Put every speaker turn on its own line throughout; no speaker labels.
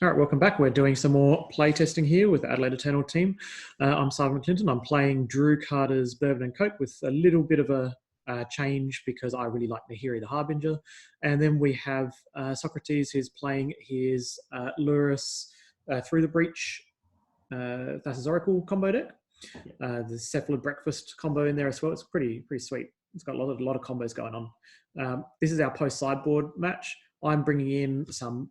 All right, welcome back. We're doing some more play testing here with the Adelaide Eternal team. I'm Sarven McLinton. I'm playing Drew Carter's Bourbon and Coke with a little bit of a change because I really like Nahiri the Harbinger. And then we have Socrates, who's playing his Lurrus Through the Breach Thassa's Oracle combo deck. The Cephalid Breakfast combo in there as well. It's pretty sweet. It's got a lot of combos going on. This is our post-sideboard match. I'm bringing in some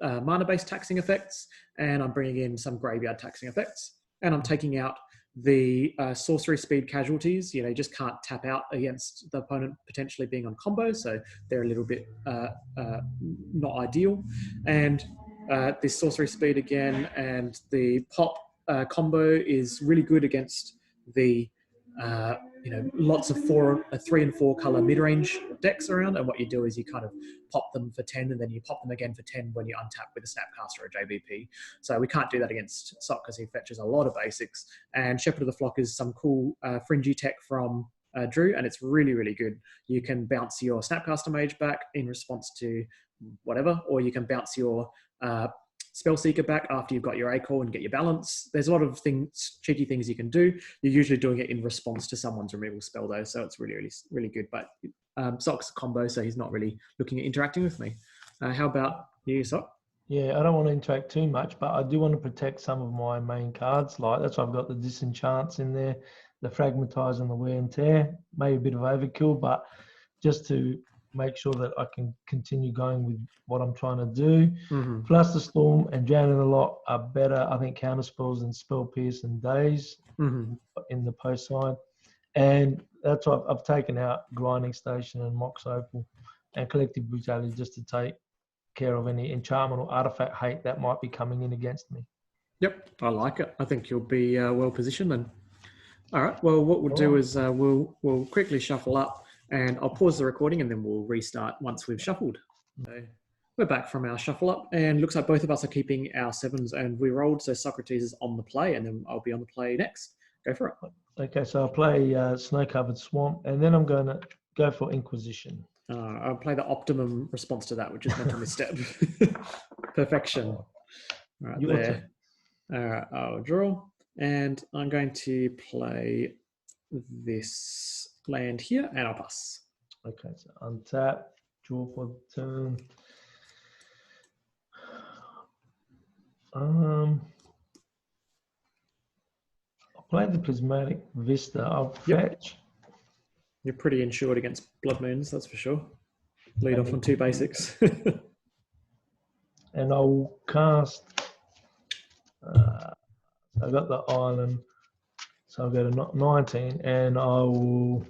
mana-based taxing effects, and I'm bringing in some graveyard taxing effects, and I'm taking out the sorcery speed casualties. You just can't tap out against the opponent potentially being on combo, so they're a little bit not ideal. And this sorcery speed again, and the pop combo is really good against the lots of 3 and 4 color mid-range decks around, and what you do is you kind of pop them for 10 and then you pop them again for 10 when you untap with a Snapcaster or a JBP. So we can't do that against Sock because he fetches a lot of basics. And Shepherd of the Flock is some cool fringy tech from Drew, and it's really good. You can bounce your Snapcaster Mage back in response to whatever, or you can bounce your Spellseeker back after you've got your A-Call and get your balance. There's a lot of cheeky things you can do. You're usually doing it in response to someone's removal spell though, so it's really good. But Sock's a combo, so he's not really looking at interacting with me. How about you, Sock?
Yeah, I don't want to interact too much, but I do want to protect some of my main cards. Like that's why I've got the Disenchants in there, the Fragmentize and the Wear and Tear. Maybe a bit of overkill, but just to make sure that I can continue going with what I'm trying to do.
Mm-hmm.
Plus the Storm and Drowning a Lot are better, I think, counterspells than Spell Pierce and Daze in the post side. And that's why I've taken out Grinding Station and Mox Opal and Collective Brutality just to take care of any enchantment or artifact hate that might be coming in against me.
Yep, I like it. I think you'll be well positioned then. All right, well, what we'll do is we'll quickly shuffle up, and I'll pause the recording and then we'll restart once we've shuffled. So we're back from our shuffle up, and looks like both of us are keeping our 7s, and we rolled, so Socrates is on the play, and then I'll be on the play next. Go for it.
Okay, so I'll play Snow-Covered Swamp, and then I'm going to go for Inquisition.
I'll play the optimum response to that, which is Mental Misstep. Perfection. All right,
Your
there.
turn.
All right, I'll draw, and I'm going to play this land here, and I'll pass.
Okay, so untap, draw for the turn. I'll play the Prismatic Vista. I'll fetch.
You're pretty insured against Blood Moons, that's for sure. Lead off on 2 basics.
And I'll cast. I've got the island, so I'll go to 19, and I will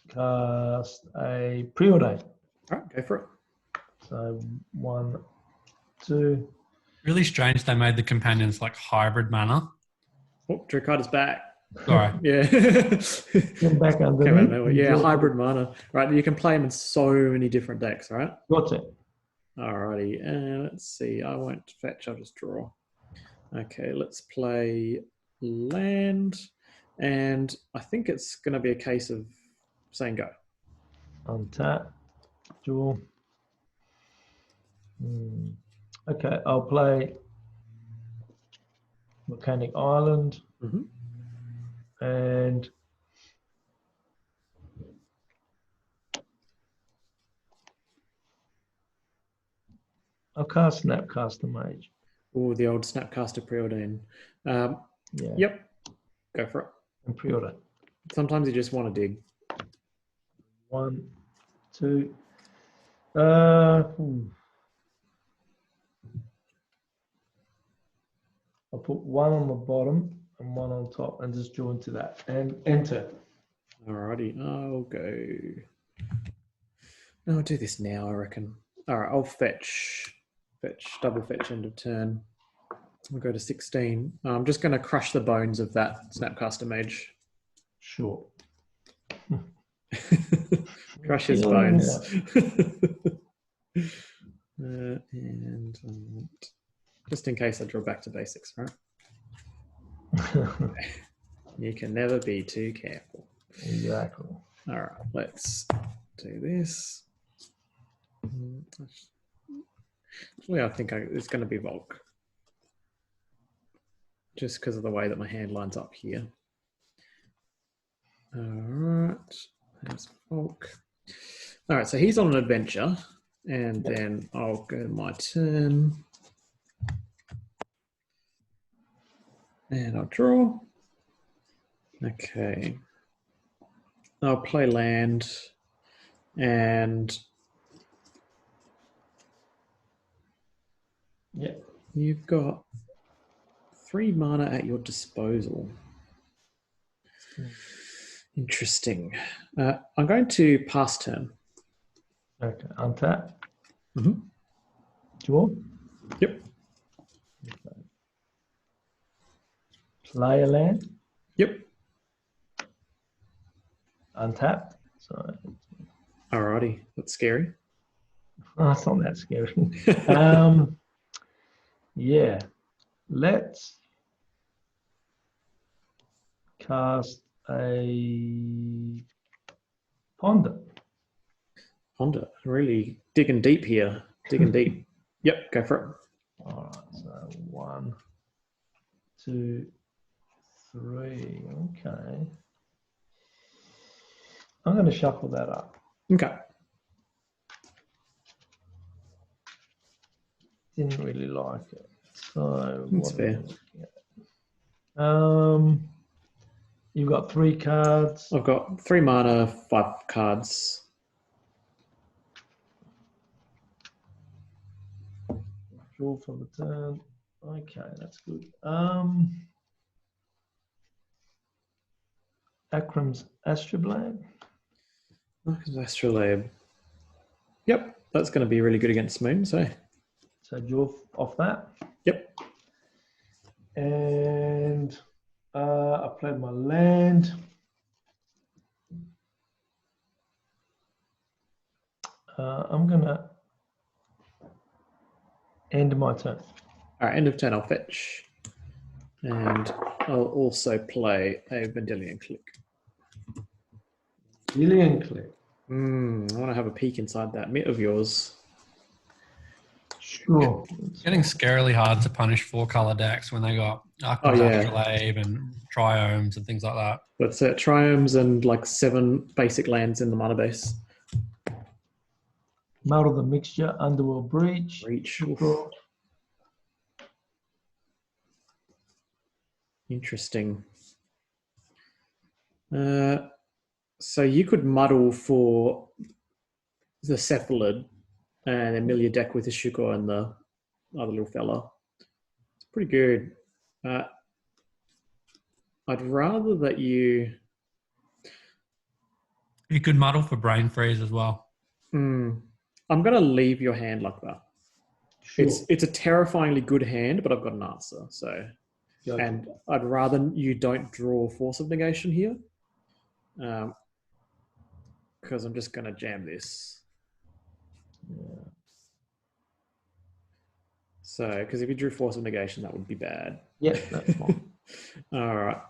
cast a Preordain.
All right, go for it.
So 1, 2.
Really strange they made the companions like hybrid mana.
Oh, Drew Carter's back.
Sorry.
Yeah.
Come back underneath.
Yeah, hybrid mana. Right, you can play them in so many different decks, right?
Got it.
Alrighty, let's see. I won't fetch, I'll just draw. Okay, let's play land, and I think it's going to be a case of saying go.
Untap, draw. Okay, I'll play Volcanic Island. And I'll cast Snapcaster Mage.
Oh, the old Snapcaster Preordain.
Yeah.
Yep, go for it.
And Preordain.
Sometimes you just want to dig.
1, 2. I'll put 1 on the bottom and 1 on top and just draw into that and enter.
Alrighty, I'll go. No, I'll do this now, I reckon. All right, I'll fetch, double fetch end of turn. I'll go to 16. I'm just going to crush the bones of that Snapcaster Mage.
Sure.
Crush his bones. And just in case I draw back to basics, right? You can never be too careful.
Exactly.
All right, let's do this. Actually, I think it's going to be Volk. Just because of the way that my hand lines up here. All right, there's Volk. All right, so he's on an adventure, and then I'll go my turn. And I'll draw. Okay. I'll play land, and you've got 3 mana at your disposal. Interesting. I'm going to pass turn.
Okay, untap.
Mm-hmm.
Draw.
Yep.
Okay. Play a land.
Yep.
Untap. So.
Alrighty, that's scary.
Oh, it's not that scary. Yeah. Let's cast a Ponder.
Ponder, really digging deep here. Digging deep. Yep, go for it.
All right, so 1, 2, 3. Okay. I'm going to shuffle that up.
Okay.
Didn't really like it. So
That's fair.
You've got 3 cards.
I've got 3 mana, 5 cards.
Draw for the turn. Okay, that's good. Arcum's Astrolabe.
Astrolabe. Yep, that's going to be really good against Moon, so.
So draw off that.
Yep.
And I played my land. I'm going to end my turn.
All right, end of turn, I'll fetch. And I'll also play a Vendilion Click.
Vendilion Click.
I want to have a peek inside that mitt of yours.
Sure.
Getting scarily hard to punish 4-color decks when they got Arcum's Astrolabe and Triomes and things like that.
That's it, Triomes and like 7 basic lands in the mana base.
Muddle the Mixture, Underworld Breach.
Interesting. So you could muddle for the Cephalid and then mill your deck with the Shukor and the other little fella. It's pretty good. I'd rather that you...
You could muddle for Brain Freeze as well.
I'm going to leave your hand like that. Sure. It's a terrifyingly good hand, but I've got an answer. So,
okay.
And I'd rather you don't draw Force of Negation here. Because I'm just going to jam this.
Yeah.
So, because if you drew Force of Negation, that would be bad.
Yeah, that's fine.
All right.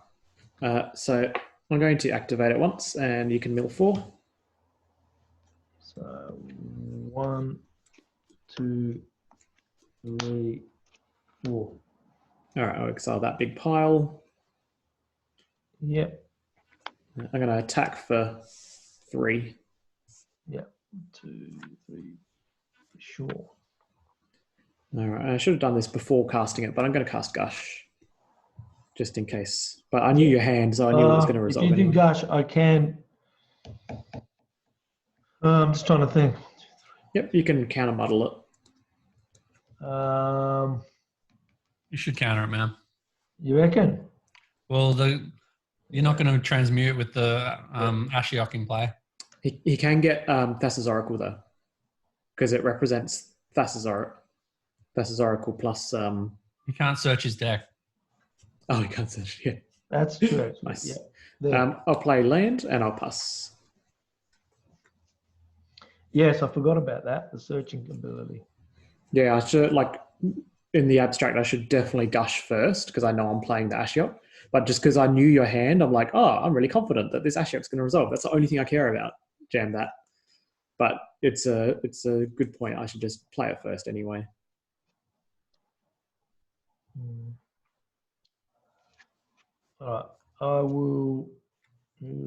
So I'm going to activate it once, and you can mill 4.
So 1, 2, 3, 4.
All right, I'll exile that big pile.
Yep.
I'm going to attack for 3.
Yep. 2, 3. Sure.
All right, I should have done this before casting it, but I'm going to cast Gush just in case. But I knew your hand, so I knew it was going to resolve.
If you did Gush, I can. I'm just trying to think.
Yep, you can counter muddle it.
You should counter it, man.
You reckon?
Well, you're not going to transmute with the Ashiok in play.
He can get Thassa's Oracle though, because it represents Thassa's Oracle plus.
He can't search his deck.
Oh, he can't search. Yeah,
that's true.
Nice.
Yeah.
I'll play land and I'll pass.
Yes, I forgot about that. The searching ability.
Yeah, I should in the abstract. I should definitely Gush first because I know I'm playing the Ashiok. But just because I knew your hand, I'm like, oh, I'm really confident that this Ashiok's going to resolve. That's the only thing I care about. Jam that. But it's a good point. I should just play it first anyway.
All right, I will.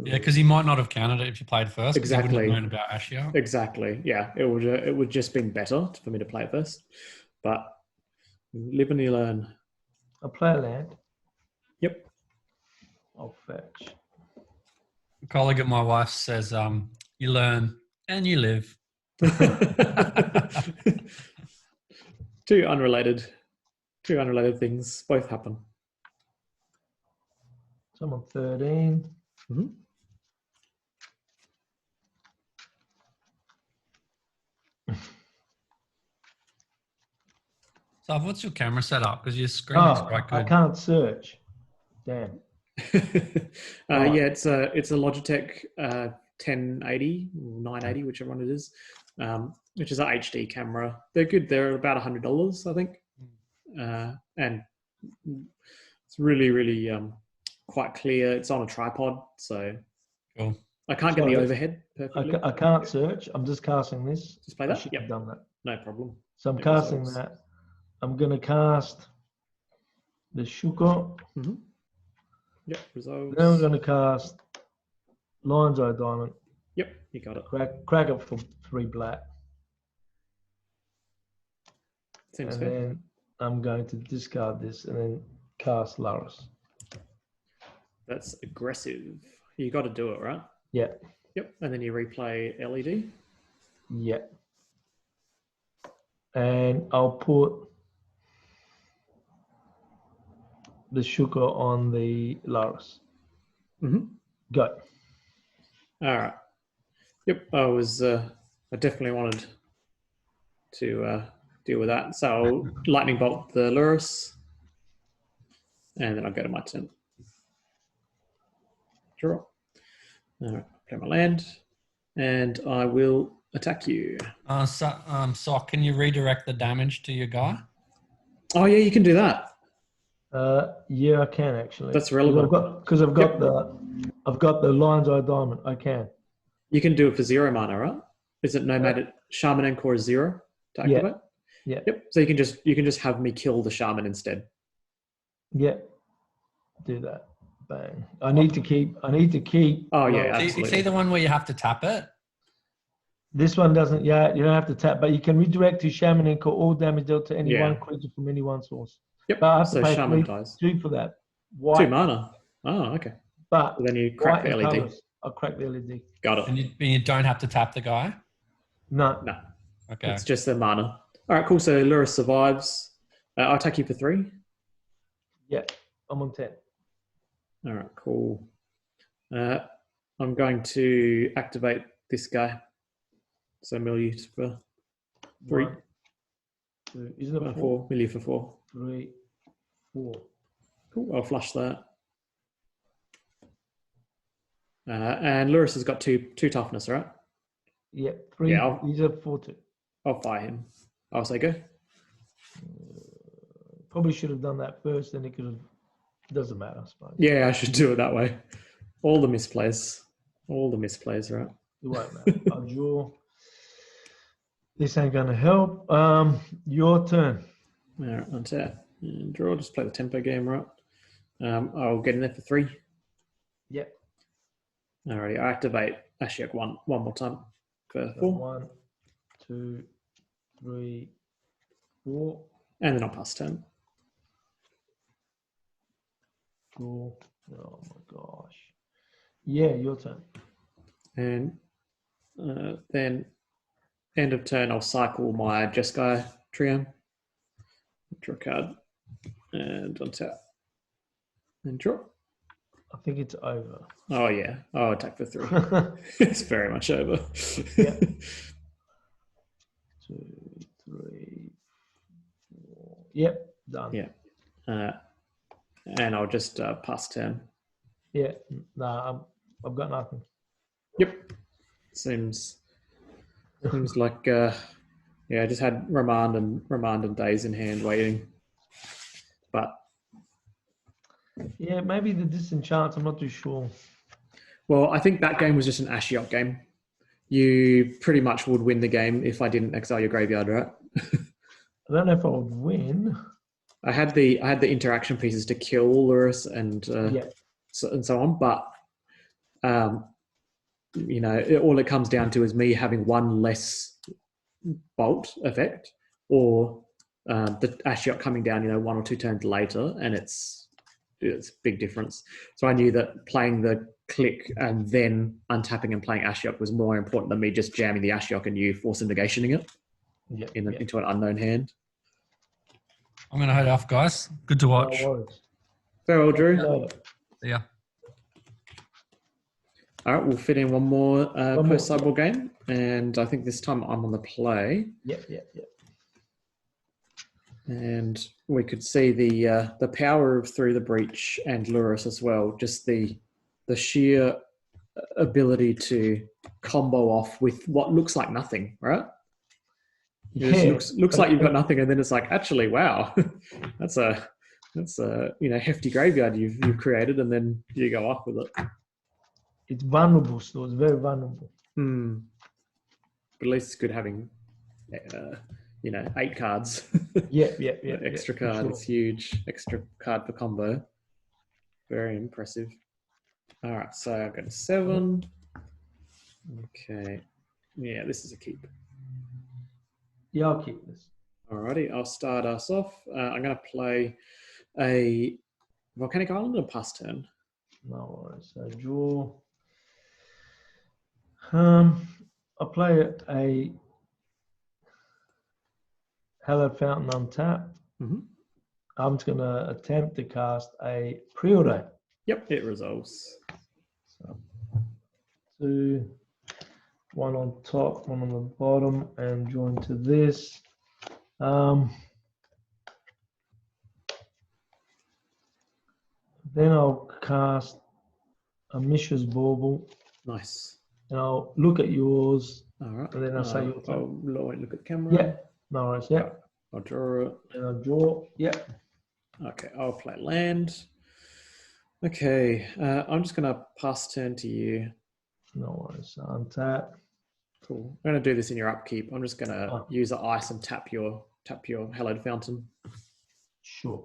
Yeah, because he might not have counted it if you played first.
Exactly.
He wouldn't have known about Ashiok.
Exactly. Yeah, it would just been better for me to play it first. But live and you learn.
I'll play a land.
Yep.
I'll fetch.
A colleague of my wife says, you learn and you live.
Two unrelated things both happen.
So I'm on 13.
Mm-hmm.
So what's your camera set up? Because your screen looks quite good.
I can't search. Damn.
Yeah, it's a Logitech 1080 or 980, whichever one it is, which is an HD camera. They're good. They're about $100, I think, and it's really, really quite clear. It's on a tripod, so
cool.
I can't get the overhead perfectly.
I can't search. I'm just casting this.
Just play that.
I should have done that.
No problem.
So I'm casting that. I'm going to cast the Shuko.
Mm-hmm. Yep, resolves.
Then I'm going to cast Lion's Eye Diamond.
Yep, you got it.
Crack it for 3 black.
Seems fair.
Then I'm going to discard this and then cast Lurrus.
That's aggressive. You got to do it, right?
Yeah.
Yep, and then you replay LED.
Yeah. And I'll put the Shuko on the Lurrus.
Mm-hmm.
Go.
All right. Yep, I definitely wanted to deal with that. So I'll lightning bolt the Lurrus, and then I'll go to my turn. Draw. All right, play my land, and I will attack you.
Sock, can you redirect the damage to your guy?
Oh yeah, you can do that.
Yeah, I can actually.
That's relevant
because I've got the Lion's Eye Diamond. I can.
You can do it for 0 mana, right? Is it Nomadic Shaman Encore is 0 to activate?
Yeah.
Yep. So you can just have me kill the Shaman instead.
Yeah. Do that. Bang. I need to keep.
Oh yeah, absolutely.
It's either one where you have to tap it.
This one doesn't. Yeah, you don't have to tap, but you can redirect to Shaman Encore all damage dealt to any one creature from any one source.
Yep.
But I have to pay
Shaman dies.
2 for that.
2 mana. Oh, okay.
But
then you crack the LED.
Colors. I'll crack the LED.
Got it.
And you don't have to tap the guy?
No.
Okay.
It's just the mana. All right, cool. So Lurrus survives. I'll attack you for 3.
Yeah, I'm on 10.
All right, cool. I'm going to activate this guy. So mill you for 3.
1, 2. Isn't it
4? Mill you for 4.
3, 4.
Cool. I'll flush that. And Lurrus has got 2 toughness, right?
Yeah, 3. Yeah, he's a 4/2.
I'll fire him. I'll say go.
Probably should have done that first, then it could have. Doesn't matter, I suppose.
Yeah, I should do it that way. All the misplays, right?
It won't matter. I'll draw. This ain't going to help. Your turn.
All right, untap. And draw. Just play the tempo game, right? I'll get in there for 3.
Yep.
Alrighty, I activate Ashiok one more time for 4.
1, 2, 3, 4.
And then I'll pass turn.
Cool. Oh my gosh. Yeah, your turn.
And then end of turn, I'll cycle my Jeskai trio. Draw a card. And untap. And draw.
I think it's over.
Oh yeah. Oh, attack for 3. It's very much over.
Yeah. 2, 3, 4. Yep, done.
Yeah. And I'll just pass turn.
Yeah. Nah, I've got nothing.
Yep. Seems like I just had remand and days in hand waiting. But
yeah, maybe the disenchants, I'm not too sure.
Well, I think that game was just an Ashiok game. You pretty much would win the game if I didn't exile your graveyard, right?
I don't know if I would win.
I had the interaction pieces to kill Lurrus and so on, but you know, all it comes down to is me having one less bolt effect, or the Ashiok coming down, you know, 1 or 2 turns later, and it's a big difference. So I knew that playing the click and then untapping and playing Ashiok was more important than me just jamming the Ashiok and you Force of Negationing it into an unknown hand.
I'm going to head off, guys. Good to watch.
Farewell, Drew.
Yeah.
All right, we'll fit in one more post-sideboard game, and I think this time I'm on the play.
Yep.
And we could see the power of Through the Breach and Lurrus as well. Just the sheer ability to combo off with what looks like nothing, right? It just looks like you've got nothing, and then it's like, actually, wow, that's a hefty graveyard you've created, and then you go off with it.
It's vulnerable, so it's very vulnerable.
But at least it's good having, 8 cards.
Yeah.
Extra card, sure. It's huge. Extra card per combo. Very impressive. All right, so I've got a 7. Okay. Yeah, this is a keep.
Yeah, I'll keep this.
Alrighty, I'll start us off. I'm going to play a Volcanic Island and pass turn.
No worries. So draw. I'll play a Hallowed Fountain untap. I'm just going to attempt to cast a Preordain.
Yep, it resolves.
So 2, 1 on top, 1 on the bottom, and join to this. Then I'll cast a Mishra's Bauble.
Nice.
And I'll look at yours.
All right.
And then I'll say your turn.
I'll look at the camera.
Yeah. No worries. Yeah.
I'll draw it.
And I'll draw. Yeah.
Okay. I'll play land. Okay. I'm just going to pass turn to you.
No worries. So untap.
Cool. I'm going to do this in your upkeep. I'm just going to use the ice and tap your Hallowed Fountain.
Sure.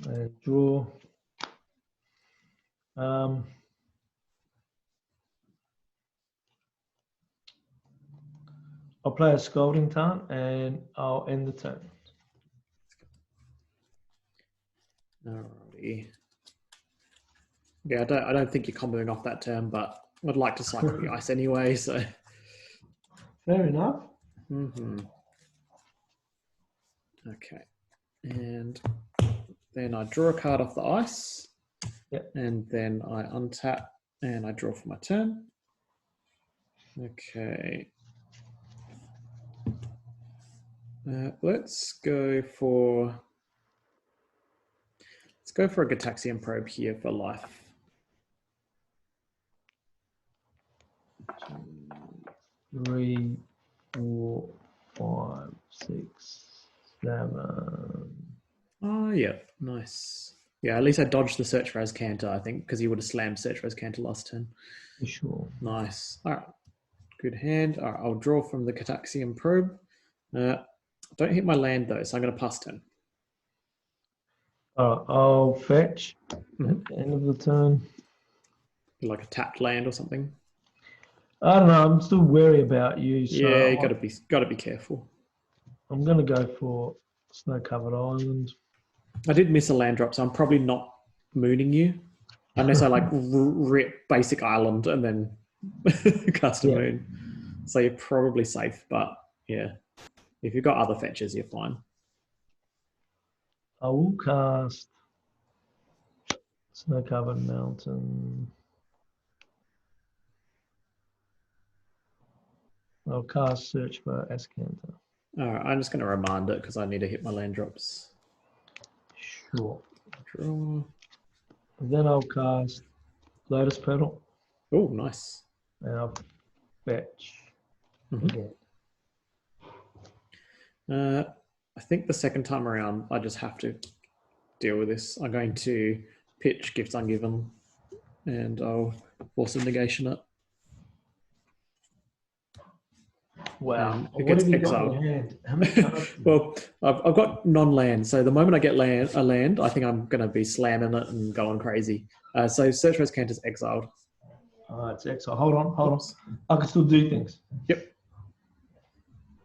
And draw. I'll play a Scalding Tarn and I'll end the turn.
Alrighty. Yeah, I don't think you're comboing off that turn, but I'd like to cycle the ice anyway, so.
Fair enough.
Okay. And then I draw a card off the ice.
Yep.
And then I untap and I draw for my turn. Okay. Let's go for a Gitaxian Probe here for life.
3, 4, 5, 6, 7.
Oh yeah, nice. Yeah, at least I dodged the Search for Azcanta, I think, because he would have slammed Search for Azcanta last turn.
Sure.
Nice. All right. Good hand. All right, I'll draw from the Gitaxian Probe. Don't hit my land though, so I'm going to pass turn.
I'll fetch at the end of the turn.
Like a tapped land or something.
I don't know. I'm still wary about you. So
yeah, you got to be careful.
I'm going to go for Snow-Covered Island.
I did miss a land drop, so I'm probably not mooning you, unless I like rip basic island and then cast a moon. So you're probably safe, but yeah, if you've got other fetches, you're fine.
I will cast Snow-Covered Mountain. I'll cast Search for Azcanta.
All right, I'm just going to remind it because I need to hit my land drops.
Sure.
Draw.
Then I'll cast Lotus Petal.
Oh, nice.
And I'll fetch again.
I think the second time around, I just have to deal with this. I'm going to pitch Gifts Ungiven, and I'll Force of Negation it.
Wow.
It
What
gets
have you got
exiled.
in your hand? How many cards?
Well, I've got non-land, so the moment I get a land, I think I'm going to be slamming it and going crazy. So Search for Escanter's exiled.
Oh, it's exile. Hold on. I can still do things.
Yep.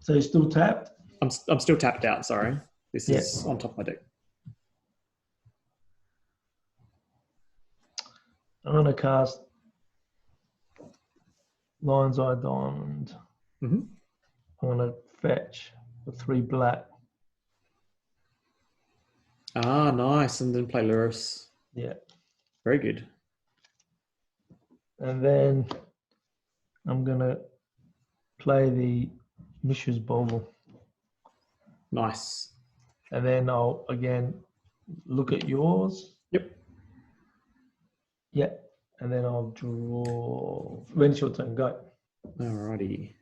So you're still tapped?
I'm still tapped out, sorry. This is on top of my deck.
I'm going to cast Lion's Eye Diamond.
Mm-hmm.
I'm going to fetch the 3 black.
Ah, nice. And then play Lurrus.
Yeah.
Very good.
And then I'm going to play the Mishra's Bauble.
Nice.
And then I'll, again, look at yours.
Yep.
Yeah. And then I'll draw. When it's your turn, go.
Alrighty.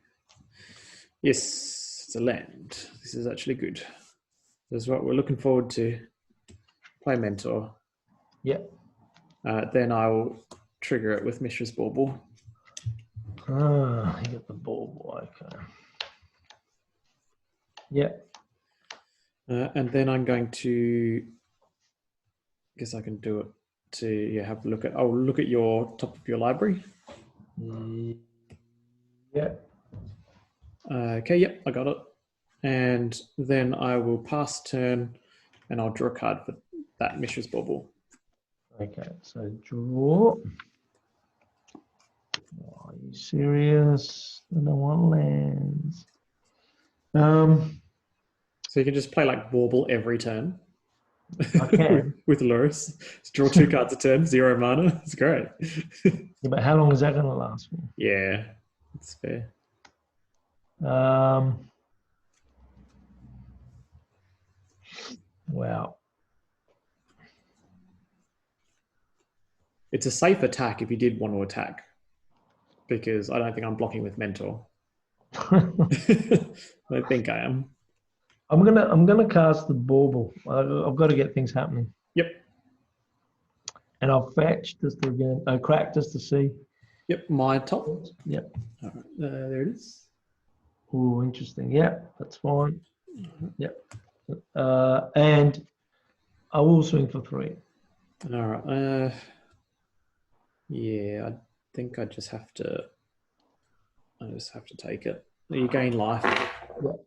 Yes, it's a land. This is actually good. This is what we're looking forward to. Play Mentor.
Yeah.
Then I'll trigger it with Mishra's Bauble.
Ah, you got the Bauble. Okay. Yeah.
And then I'm going to, I guess I can do it to have a look at, look at your top of your library.
Yeah.
Okay, yep, I got it. And then I will pass turn and I'll draw a card for that Mishra's Bauble.
Okay, so draw. Oh, are you serious? I don't want lands.
So you can just play like Bauble every turn.
I can.
with Lurrus. Just draw 2 cards a turn, 0 mana. It's great.
Yeah, but how long is that going to last for?
Yeah, it's fair.
Wow.
It's a safe attack if you did want to attack, because I don't think I'm blocking with Mentor. I think I am.
I'm gonna cast the Bauble. I've got to get things happening.
Yep.
And I'll fetch just to again. Crack just to see.
Yep. My top.
Yep.
All right. There it is.
Oh, interesting. Yep, that's fine. Yep. And I will swing for 3.
All right. Yeah, I think I just have to. Take it. You gain life.
Yep.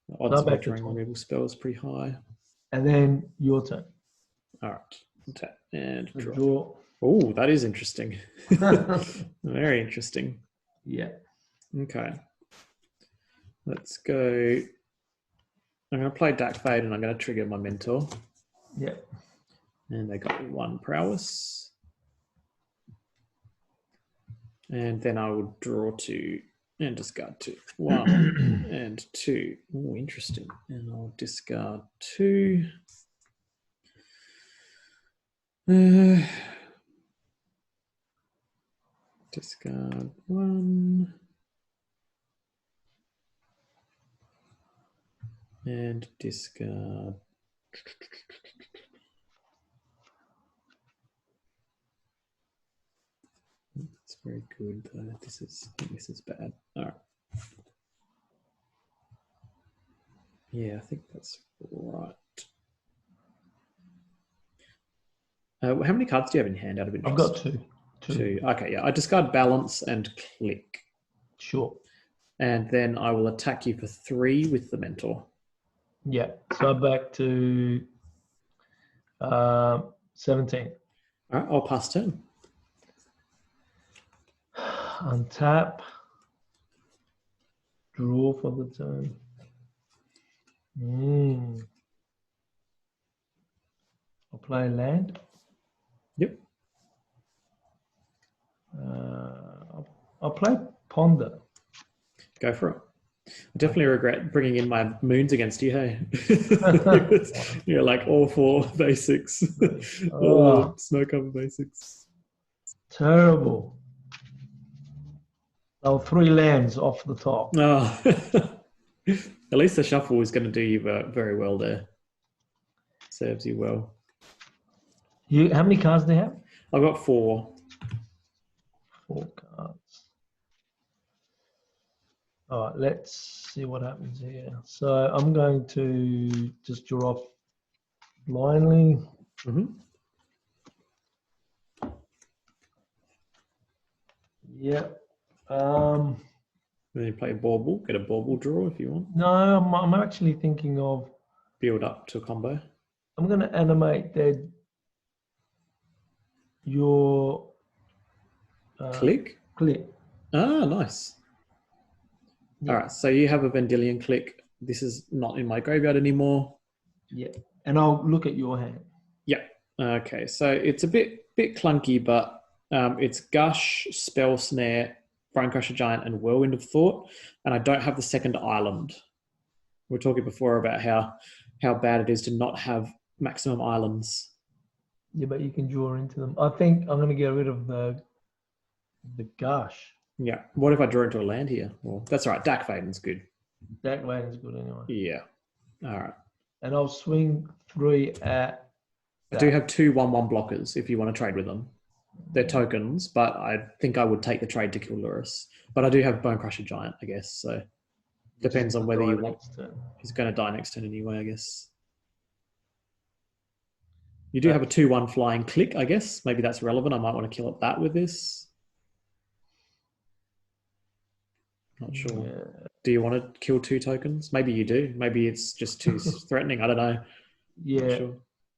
The odds of drawing removal spell is pretty high.
And then your turn.
All right. Tap and
Draw.
Oh, that is interesting. Very interesting.
Yeah.
Okay. Let's go. I'm going to play Dack Fayden and I'm going to trigger my Mentor.
Yeah.
And they got 1 prowess. And then I will draw 2 and discard 2. 1 and 2. Oh, interesting. And I'll discard 2. Discard 1. And discard. That's very good. This is bad. All right. Yeah, I think that's right. How many cards do you have in hand out of interest?
I've got 2.
2. Okay, yeah. I discard balance and click.
Sure.
And then I will attack you for 3 with the Mentor.
Yeah. So back to 17.
All right, I'll pass turn.
Untap. Draw for the turn. I'll play land.
Yep.
I'll play Ponder.
Go for it. I definitely regret bringing in my moons against you, hey? You're like all 4 basics. All snow cover basics.
Terrible. Oh, 3 lands off the top.
Oh. At least the shuffle is going to do you very well there. Serves you well.
How many cards do you have?
I've got 4.
4 cards. All right, let's see what happens here. So I'm going to just draw off blindly. Yep.
Then you play a bauble. Get a bauble draw if you want.
No, I'm actually thinking of
build up to a combo.
I'm going to animate your
click. Ah, nice. Yeah. All right, so you have a Vendilion click. This is not in my graveyard anymore.
Yeah, and I'll look at your hand.
Yeah. Okay, so it's a bit clunky, but it's Gush, Spell Snare, Bonecrusher Giant, and Whirlwind of Thought, and I don't have the second island. We were talking before about how bad it is to not have maximum islands.
Yeah, but you can draw into them. I think I'm going to get rid of the Gush.
Yeah. What if I draw into a land here? Well, that's all right. Dack Fayden's good.
Dack Fayden's good anyway.
Yeah. All right.
And I'll swing 3 at...
I do have 2 1/1 blockers if you want to trade with them. They're tokens, but I think I would take the trade to kill Lurrus. But I do have Bonecrusher Giant, I guess. So depends on whether you want... He's going to die next turn anyway, I guess. You do have a 2/1 flying click, I guess. Maybe that's relevant. I might want to kill it that with this. Not sure. Yeah. Do you want to kill 2 tokens? Maybe you do. Maybe it's just too threatening. I don't know.
Yeah. Not sure.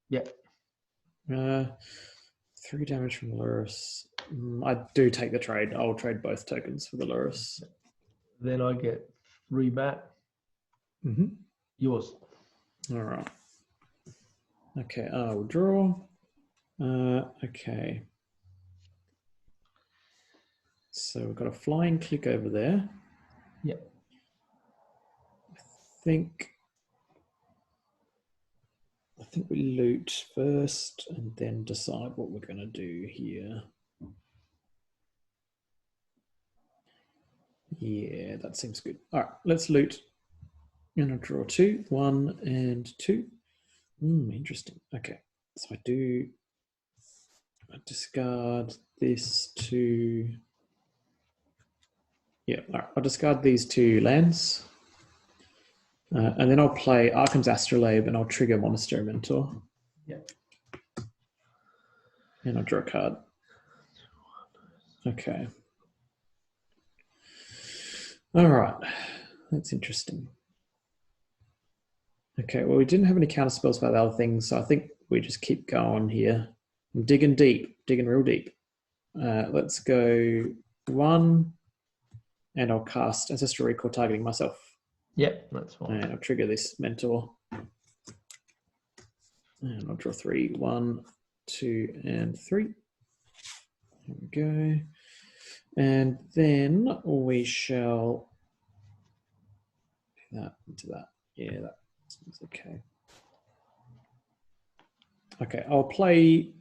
Yeah.
3 damage from Lurrus. I do take the trade. I'll trade both tokens for the Lurrus.
Then I get 3 back. Yours.
All right. Okay, I'll draw. Okay. So we've got a flying click over there.
Yep.
I think we loot first and then decide what we're going to do here. Yeah, that seems good. All right, let's loot. I'm going to draw 2, 1 and 2. Interesting. Okay, so I discard this to... Yeah, all right, I'll discard these 2 lands. And then I'll play Arcum's Astrolabe and I'll trigger Monastery Mentor.
Yeah.
And I'll draw a card. Okay. All right. That's interesting. Okay, well, we didn't have any counter spells for the other things, so I think we just keep going here. I'm digging deep, digging real deep. Let's go 1, and I'll cast Ancestral Recall targeting myself.
Yep, that's fine.
And I'll trigger this Mentor. And I'll draw 3, 1, 2, and 3. There we go. And then we shall do that into that. Yeah, that seems okay. Okay, I'll play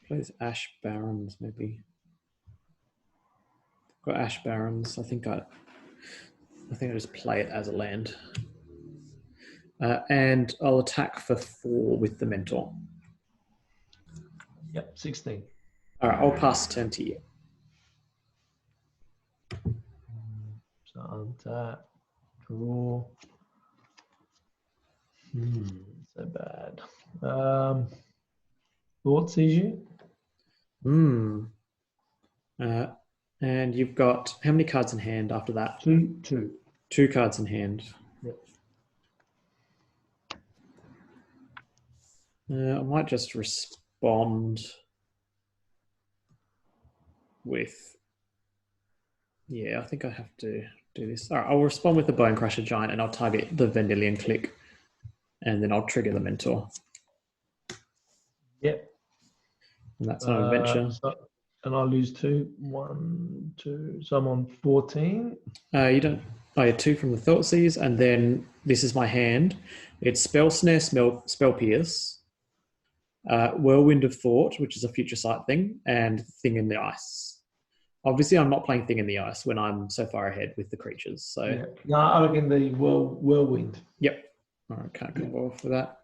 this Ash Barrens maybe. Got Ash Barrens. I think I just play it as a land. And I'll attack for 4 with the Mentor.
Yep, 16.
All right, I'll pass turn to you.
So untap, draw. So bad. Thought seizure.
And you've got how many cards in hand after that?
2.
2 cards in hand.
Yep.
I might just respond with... Yeah, I think I have to do this. All right, I'll respond with the Bonecrusher Giant and I'll target the Vendilion click. And then I'll trigger the Mentor.
Yep.
And that's an adventure.
And I lose 2. 1, 2. So I'm on 14.
You don't... I had 2 from the Thoughtseize, and then this is my hand. It's Spell Snare, Spell Pierce, Whirlwind of Thought, which is a future sight thing, and Thing in the Ice. Obviously, I'm not playing Thing in the Ice when I'm so far ahead with the creatures. So
yeah. No, I reckon the Whirlwind.
Yep. All right, can't go off for that.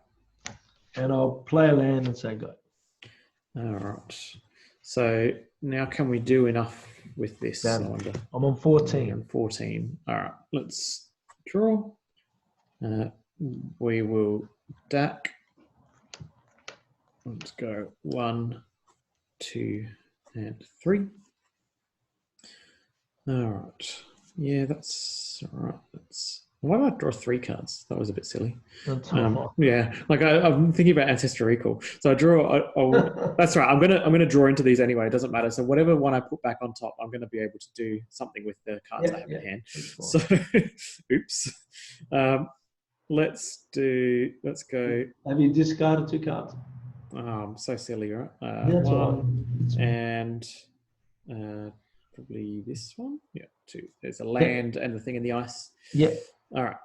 And I'll play a land and say go.
All right. So now can we do enough with this? I wonder.
I'm on 14.
I'm 14. All right, let's draw. We will Dack. Let's go 1, 2, and 3. All right. Yeah, that's all right. Why did I draw 3 cards? That was a bit silly. Yeah, like I'm thinking about Ancestral Recall. So I draw. That's right. I'm gonna draw into these anyway. It doesn't matter. So whatever one I put back on top, I'm gonna be able to do something with the cards I have in hand. So, oops. Let's go.
Have you discarded 2 cards?
Oh, I'm so silly, right?
That's
1 and probably this one. Yeah, 2. There's a land and the thing in the ice.
Yeah.
All right.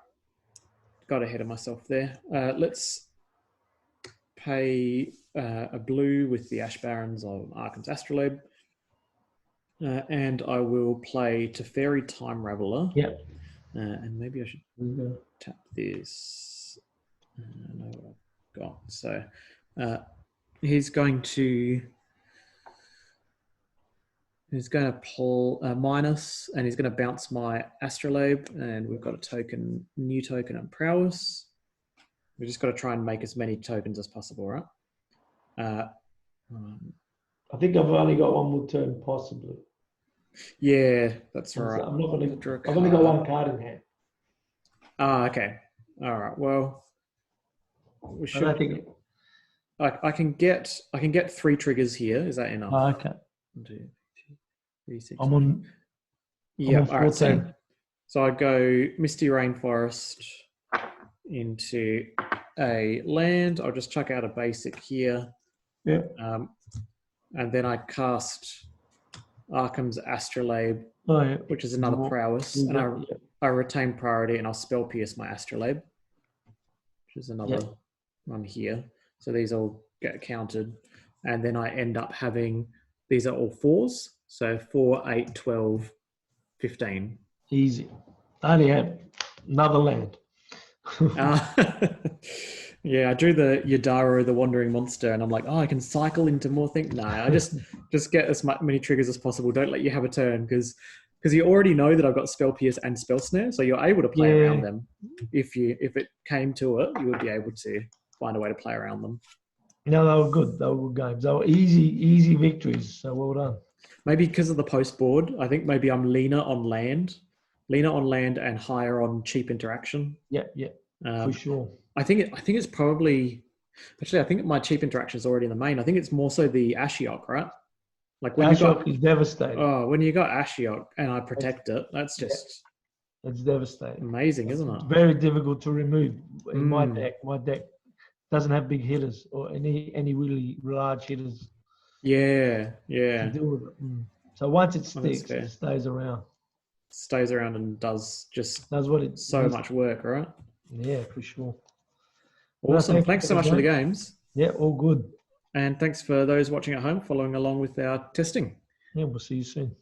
Got ahead of myself there. Let's pay a blue with the Ash Barrens on Arcum's Astrolabe. And I will play Teferi Time Raveler.
Yeah.
And maybe I should tap this. I know what I've got. So he's going to pull minus, and he's going to bounce my Astrolabe, and we've got a new token and prowess. We've just got to try and make as many tokens as possible, right?
I think I've only got 1 more turn, possibly.
Yeah, that's right.
I'm not going to. I've only got 1 card in hand.
Ah, okay. All right. Well, we should. I can get 3 triggers here. Is that enough?
Oh, okay.
1, 2, 3, 6.
I'm on.
Yeah.
I'm on 14.
All right, so I go Misty Rainforest into a land. I'll just chuck out a basic here.
Yeah.
And then I cast Arcum's Astrolabe, which is another prowess, and I retain priority, and I'll spell pierce my Astrolabe, which is another one here. So these all get counted, and then I end up having, these are all 4s, so 4, 8, 12, 15.
Easy. I only have another land.
Yeah, I drew the Yidaro, the Wandering Monster, and I'm like, oh, I can cycle into more things. No, I just get as many triggers as possible. Don't let you have a turn, because you already know that I've got Spell Pierce and Spell Snare, so you're able to play around them. If it came to it, you would be able to find a way to play around them.
No, they were good. They were good games. They were easy victories. So well done.
Maybe because of the post board, I think maybe I'm leaner on land and higher on cheap interaction.
Yeah, for sure.
I think it's probably, actually, I think my cheap interaction is already in the main. I think it's more so the Ashiok, right? Like when
Ashiok is devastating.
Oh, when you got Ashiok and I protect it, that's just
it's devastating.
Amazing, isn't it?
It's very difficult to remove in my deck. My deck doesn't have big hitters or any really large hitters.
Yeah.
To deal with it. So once it sticks, it stays around.
Stays around and does
what it
so much work, right?
Yeah, for sure.
Awesome. Thanks so much for the games.
Yeah, all good.
And thanks for those watching at home, following along with our testing.
Yeah, we'll see you soon.